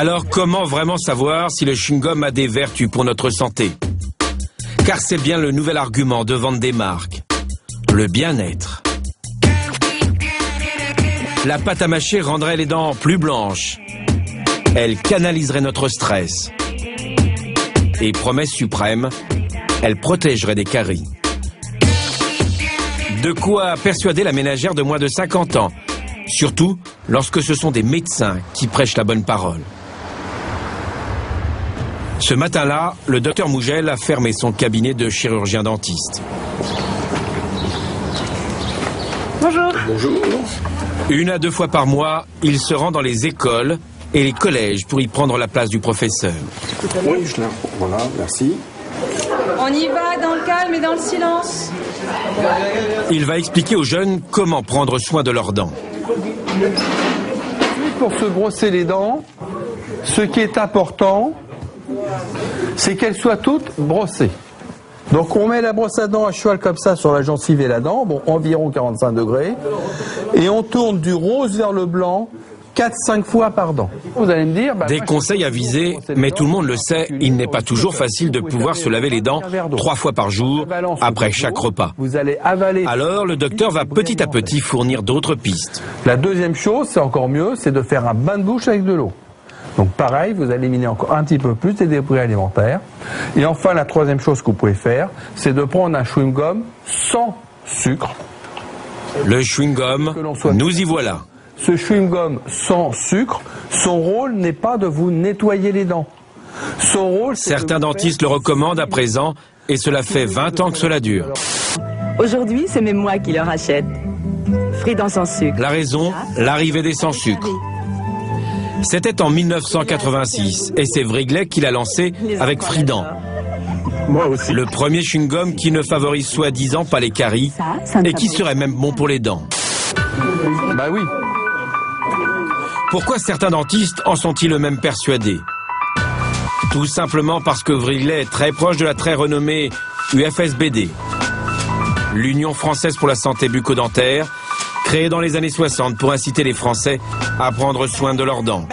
Alors comment vraiment savoir si le chewing-gum a des vertus pour notre santé? Car c'est bien le nouvel argument de vente des marques. Le bien-être. La pâte à mâcher rendrait les dents plus blanches. Elle canaliserait notre stress. Et promesse suprême, elle protégerait des caries. De quoi persuader la ménagère de moins de 50 ans, surtout lorsque ce sont des médecins qui prêchent la bonne parole. Ce matin-là, le docteur Mougel a fermé son cabinet de chirurgien dentiste. Bonjour. Bonjour. 1 à 2 fois par mois, il se rend dans les écoles et les collèges pour y prendre la place du professeur. Oui, voilà, merci. On y va dans le calme et dans le silence. Il va expliquer aux jeunes comment prendre soin de leurs dents. Pour se brosser les dents, ce qui est important, c'est qu'elles soient toutes brossées. Donc on met la brosse à dents à cheval comme ça sur la gencive et la dent, bon, environ 45 degrés, et on tourne du rose vers le blanc 4-5 fois par dent. Vous allez me dire... Des conseils avisés, mais tout le monde le sait, il n'est pas toujours facile de pouvoir se laver les dents 3 fois par jour, après chaque repas. Vous allez avaler... Alors le docteur va petit à petit fournir d'autres pistes. La deuxième chose, c'est encore mieux, c'est de faire un bain de bouche avec de l'eau. Donc pareil, vous allez éliminer encore un petit peu plus des débris alimentaires. Et enfin, la troisième chose que vous pouvez faire, c'est de prendre un chewing-gum sans sucre. Le chewing-gum, nous y voilà. Ce chewing-gum sans sucre, son rôle n'est pas de vous nettoyer les dents. Son rôle, c'est certains dentistes le recommandent à présent, et cela fait 20 ans que cela dure. Aujourd'hui, c'est même moi qui le rachète. Frident sans sucre. La raison, l'arrivée des sans sucre. C'était en 1986 et c'est Wrigley qui l'a lancé avec Frident. Moi aussi. Le premier chewing-gum qui ne favorise soi-disant pas les caries et qui serait même bon pour les dents. Bah oui. Pourquoi certains dentistes en sont-ils eux-mêmes persuadés? Tout simplement parce que Wrigley est très proche de la très renommée UFSBD, l'Union française pour la santé bucco-dentaire, créée dans les années 60 pour inciter les Français à prendre soin de leurs dents.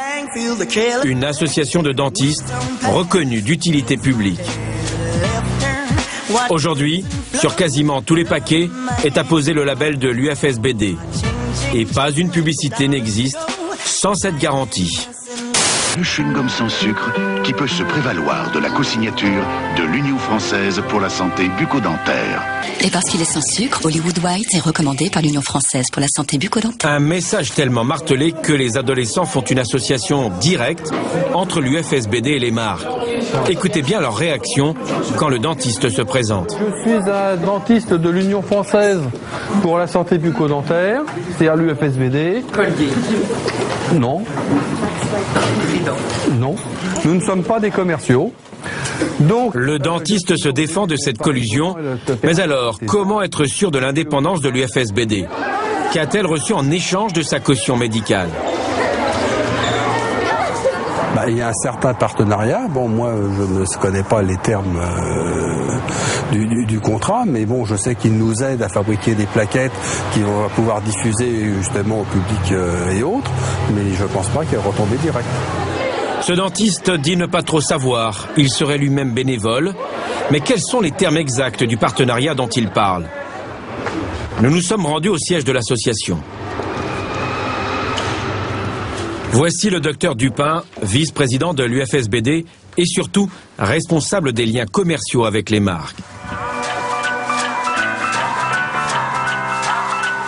Une association de dentistes reconnue d'utilité publique. Aujourd'hui, sur quasiment tous les paquets est apposé le label de l'UFSBD. Et pas une publicité n'existe sans cette garantie. Le chewing-gum sans sucre qui peut se prévaloir de la co-signature de l'Union française pour la santé bucco-dentaire. Et parce qu'il est sans sucre, Hollywood White est recommandé par l'Union française pour la santé bucco-dentaire. Un message tellement martelé que les adolescents font une association directe entre l'UFSBD et les marques. Écoutez bien leur réaction quand le dentiste se présente. Je suis un dentiste de l'Union française pour la santé bucco-dentaire, c'est-à-dire l'UFSBD. Non. Non, nous ne sommes pas des commerciaux. Donc, le dentiste se défend de cette collusion. Mais alors, comment être sûr de l'indépendance de l'UFSBD? Qu'a-t-elle reçu en échange de sa caution médicale? Il y a un certain partenariat. Bon, moi, je ne connais pas les termes du contrat, mais bon, je sais qu'il nous aide à fabriquer des plaquettes qui vont pouvoir diffuser justement au public et autres, mais je ne pense pas qu'elle retombée directe. Ce dentiste dit ne pas trop savoir. Il serait lui-même bénévole. Mais quels sont les termes exacts du partenariat dont il parle? Nous nous sommes rendus au siège de l'association. Voici le docteur Dupin, vice-président de l'UFSBD et surtout responsable des liens commerciaux avec les marques.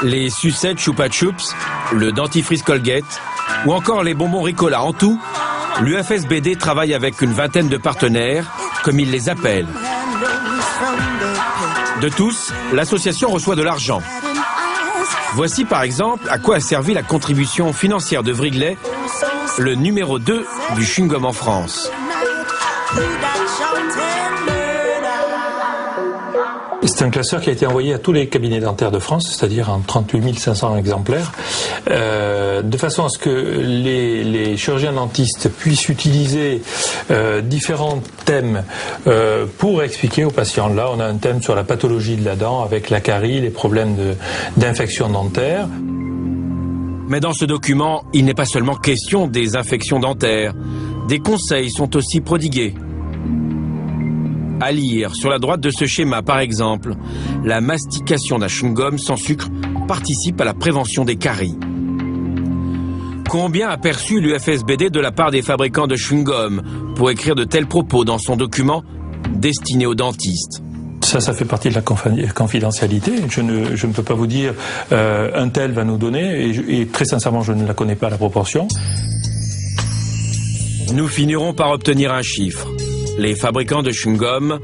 Les sucettes Chupa Chups, le dentifrice Colgate ou encore les bonbons Ricola. En tout, l'UFSBD travaille avec une vingtaine de partenaires, comme il les appelle. De tous, l'association reçoit de l'argent. Voici par exemple à quoi a servi la contribution financière de Wrigley, le numéro 2 du chewing-gum en France. C'est un classeur qui a été envoyé à tous les cabinets dentaires de France, c'est-à-dire en 38 500 exemplaires, de façon à ce que les chirurgiens dentistes puissent utiliser différents thèmes pour expliquer aux patients. Là, on a un thème sur la pathologie de la dent avec la carie, les problèmes d'infection dentaire. Mais dans ce document, il n'est pas seulement question des infections dentaires. Des conseils sont aussi prodigués. À lire sur la droite de ce schéma, par exemple, la mastication d'un chewing-gum sans sucre participe à la prévention des caries. Combien a perçu l'UFSBD de la part des fabricants de chewing-gum pour écrire de tels propos dans son document destiné aux dentistes? Ça fait partie de la confidentialité. Je ne peux pas vous dire un tel va nous donner, et très sincèrement, je ne la connais pas, la proportion. Nous finirons par obtenir un chiffre. Les fabricants de chewing-gum,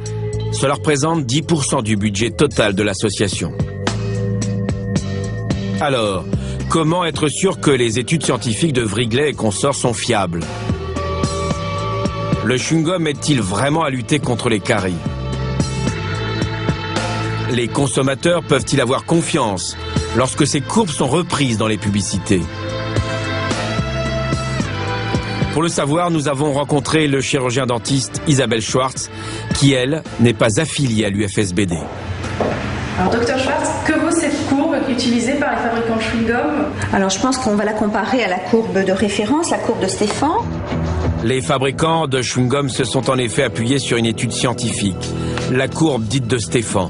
cela représente 10% du budget total de l'association. Alors, comment être sûr que les études scientifiques de Wrigley et consorts sont fiables? Le chewing-gum aide-t-il vraiment à lutter contre les caries? Les consommateurs peuvent-ils avoir confiance lorsque ces courbes sont reprises dans les publicités? Pour le savoir, nous avons rencontré le chirurgien dentiste Isabelle Schwartz, qui, elle, n'est pas affiliée à l'UFSBD. Alors, docteur Schwartz, que vaut cette courbe utilisée par les fabricants de chewing-gum? Alors, je pense qu'on va la comparer à la courbe de référence, la courbe de Stéphane. Les fabricants de chewing-gum se sont en effet appuyés sur une étude scientifique, la courbe dite de Stéphane.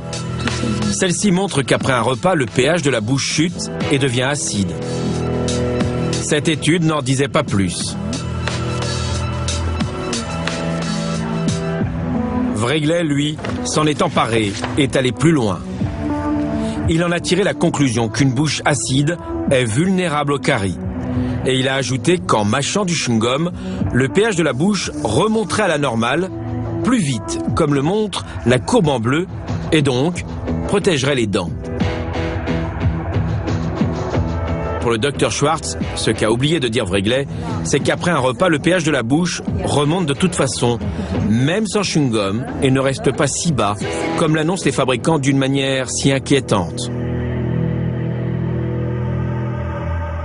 Celle-ci montre qu'après un repas, le pH de la bouche chute et devient acide. Cette étude n'en disait pas plus. Wrigley, lui, s'en est emparé et est allé plus loin. Il en a tiré la conclusion qu'une bouche acide est vulnérable aux caries. Et il a ajouté qu'en mâchant du chewing-gum, le pH de la bouche remonterait à la normale, plus vite, comme le montre la courbe en bleu, et donc protégerait les dents. Pour le docteur Schwartz, ce qu'a oublié de dire Wrigley, c'est qu'après un repas, le pH de la bouche remonte de toute façon, même sans chewing-gum, et ne reste pas si bas, comme l'annoncent les fabricants d'une manière si inquiétante.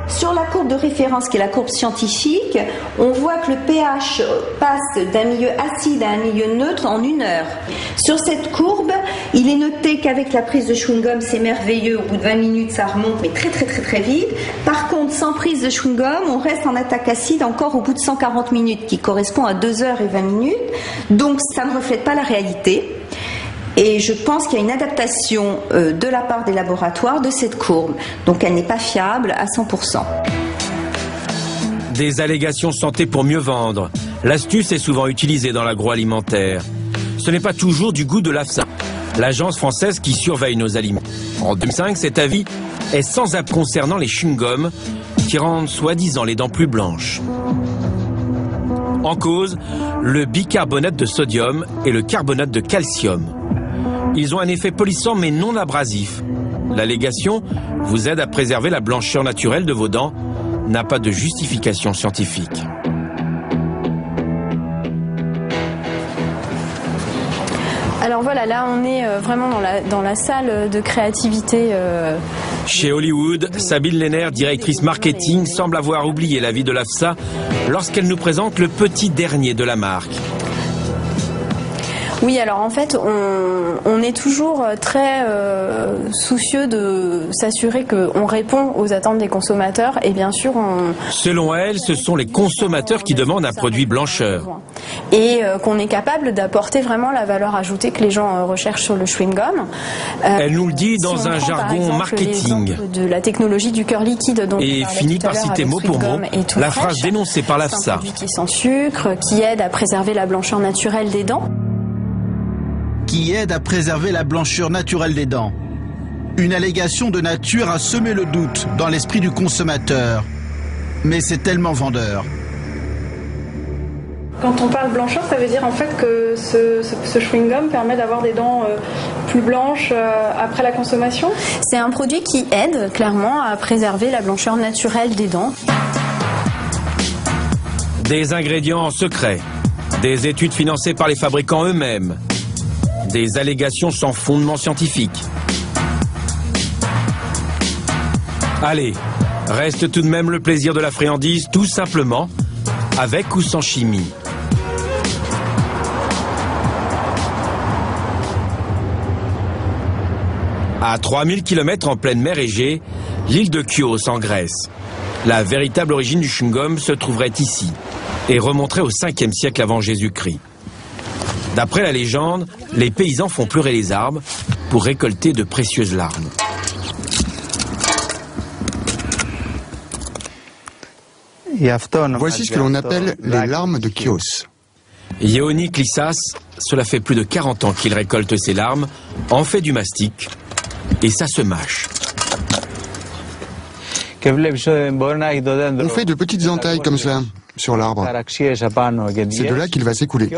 Sur la courbe de référence, qui est la courbe scientifique, on voit que le pH passe d'un milieu acide à un milieu neutre en 1 heure. Sur cette courbe, il est noté qu'avec la prise de chewing-gum, c'est merveilleux, au bout de 20 minutes, ça remonte, mais très vite. Par contre, sans prise de chewing-gum, on reste en attaque acide encore au bout de 140 minutes, qui correspond à 2 heures et 20 minutes. Donc, ça ne reflète pas la réalité. Et je pense qu'il y a une adaptation de la part des laboratoires de cette courbe. Donc elle n'est pas fiable à 100%. Des allégations santé pour mieux vendre. L'astuce est souvent utilisée dans l'agroalimentaire. Ce n'est pas toujours du goût de l'AFSA, l'agence française qui surveille nos aliments. En 2005, cet avis est sans appel concernant les chewing-gums qui rendent soi-disant les dents plus blanches. En cause, le bicarbonate de sodium et le carbonate de calcium. Ils ont un effet polissant mais non abrasif. L'allégation vous aide à préserver la blancheur naturelle de vos dents, n'a pas de justification scientifique. Alors voilà, là on est vraiment dans la salle de créativité. Chez Hollywood, Sabine Lehner, directrice marketing, semble avoir oublié l'avis de l'AFSA lorsqu'elle nous présente le petit dernier de la marque. Oui, alors en fait, on est toujours très soucieux de s'assurer qu'on répond aux attentes des consommateurs et bien sûr Selon elle, ce sont les consommateurs qui demandent un produit blancheur. Et qu'on est capable d'apporter vraiment la valeur ajoutée que les gens recherchent sur le chewing-gum. Elle nous le dit dans un jargon marketing. De la technologie du cœur liquide dont et finit par citer mot pour mot la phrase dénoncée par l'AFSA. C'est un produit qui est sans sucre, qui aide à préserver la blancheur naturelle des dents. Qui aide à préserver la blancheur naturelle des dents. Une allégation de nature a semé le doute dans l'esprit du consommateur. Mais c'est tellement vendeur. Quand on parle blancheur, ça veut dire en fait que ce chewing-gum permet d'avoir des dents plus blanches après la consommation? C'est un produit qui aide clairement à préserver la blancheur naturelle des dents. Des ingrédients secrets, des études financées par les fabricants eux-mêmes, des allégations sans fondement scientifique. Allez, reste tout de même le plaisir de la friandise, tout simplement, avec ou sans chimie. À 3000 km en pleine mer Égée, l'île de Chios en Grèce. La véritable origine du chewing-gum se trouverait ici. et remonterait au 5e siècle avant Jésus-Christ. D'après la légende, les paysans font pleurer les arbres pour récolter de précieuses larmes. Voici ce que l'on appelle les larmes de Chios. Yéoni Klissas, cela fait plus de 40 ans qu'il récolte ces larmes, en fait du mastic, et ça se mâche. On fait de petites entailles comme cela, sur l'arbre. C'est de là qu'il va s'écouler.